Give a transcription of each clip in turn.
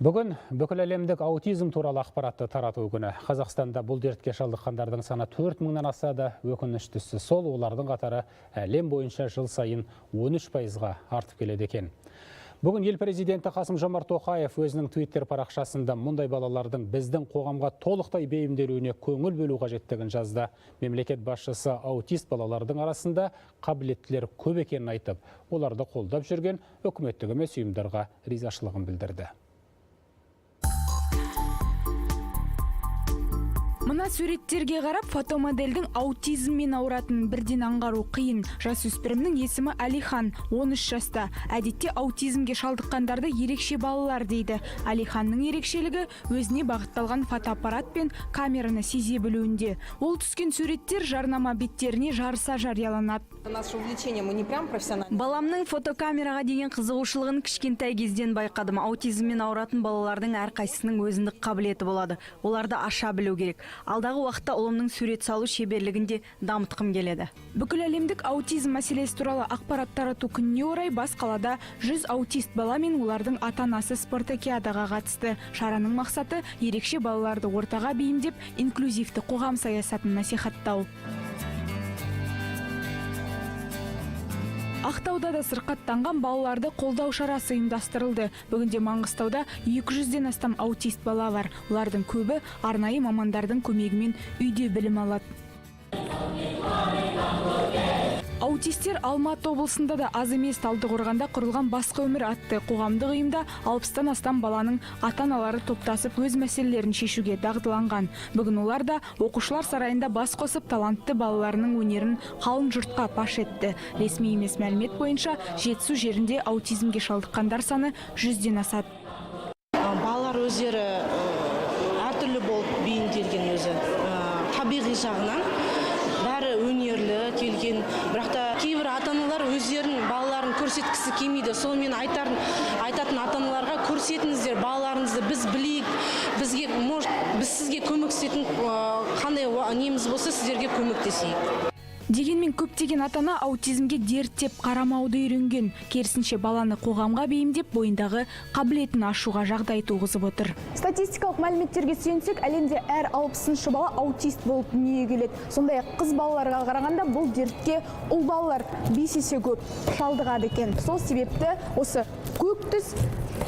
Бүгін бүкіл әлемдік аутизм туралы ақпаратты тарату күні. Қазақстанда бұл дертке шалдыққандардың саны 4.000-нан асады. Өкініштісі сол, олардың қатары әлем бойынша жыл сайын 13%-ға артып келеді екен. Бүгін ел президенті Қасым-Жомарт Тоқаев өзінің Twitter парақшасында мұндай балалардың біздің қоғамға толықтай бейімделуіне көңіл бөлу қажеттігін жазды. Мемлекет басшысы аутист балалардың арасында қабілеттілер көп екенін айтып, оларды қолдап жүрген үкіметтік емес ұйымдарға ризашылығын білдірді. Мына суреттерге қарап, фотомодельдің аутизммен ауыратынын бірден аңғару қиын. Жасөспірімнің есімі Алихан, 13 жаста. Әдетте аутизмге шалдыққандарды ерекше балалар дейді. Алиханның ерекшелігі өзіне бағытталған фотоаппарат пен камераны сезе білуінде. Ол түскен суреттер жарнама беттеріне жарыса жарияланады. Баламның фотокамераға деген қызығушылығын кішкентай кезден байқадым. Аутизммен ауыратын балалардың әрқайсысының өзіндік қабілеті болады. Оларды аша білу керек. Алдағы уақытта ұлымның сурет салу шеберлігінде дамытқым келеді. Бүкіл әлемдік аутизм мәселесі туралы ақпарат тарату күніне орай бас қалада 100 аутист бала мен олардың ата-анасы спартакиадаға қатысты. Шараның мақсаты ерекше балаларды ортаға бейімдеп, инклюзивті қоғам саясатын насихаттау. Ақтауда да сырқаттанған балаларды қолдау шарасы ұйымдастырылды. Бүгінде Маңғыстауда 200-ден астам аутист бала бар. Олардың көбі арнайы мамандардың көмегімен үйде білім алады. Аутистер Алматы облысында да аз емес. Талдықорғанда құрылған Басқа өмір атты қоғамдық ұйымда 60-тан астам баланың ата-аналары топтасып өз мәселелерін шешуге дағдыланған. Бүгін олар да оқушылар сарайында бас қосып талантты балаларының өнерін қалың жұртқа паш етті. Ресми емес мәлімет бойынша Жетісу жерінде аутизмге шалдыққандар саны 100-ден асады. Балалар өздері әртүрлі болып бейімделген өзі. Табиғи жағынан бәрі өнерлі келген, бірақ та кейбір ата-аналар өздерінің балаларын көрсеткісі келмейді. Сонымен айтатын ата-аналарға көрсетіңіздер балаларыңызды, біз білейік, біз сізге көмектесетін қандай неміз болса сіздерге көмектесейік. Дегенмен көптеген ата-ана аутизмге дерттеп қарамауды үйренген. Керісінше баланы қоғамға бейімдеп, бойындағы қабілетін ашуға жағдай туғызып отыр. Статистикалық мәліметтерге сүйенсек, әлемде әр 60-шы бала аутист болып дүниеге келеді. Сондай-ақ қыз балаларға қарағанда бұл дертке ұл балалар 5 есе көп шалдығады екен. Сол себепті осы көк түс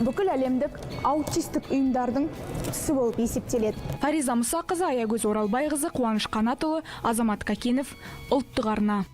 бүкіл әлемдік аутистік ұйымдардың түсі болып есептеледі. Фариза Мұсақызы, Аягөз Оралбайқызы, Қуаныш Қанатұлы, Азамат Кәкенов, Ұлттық арна.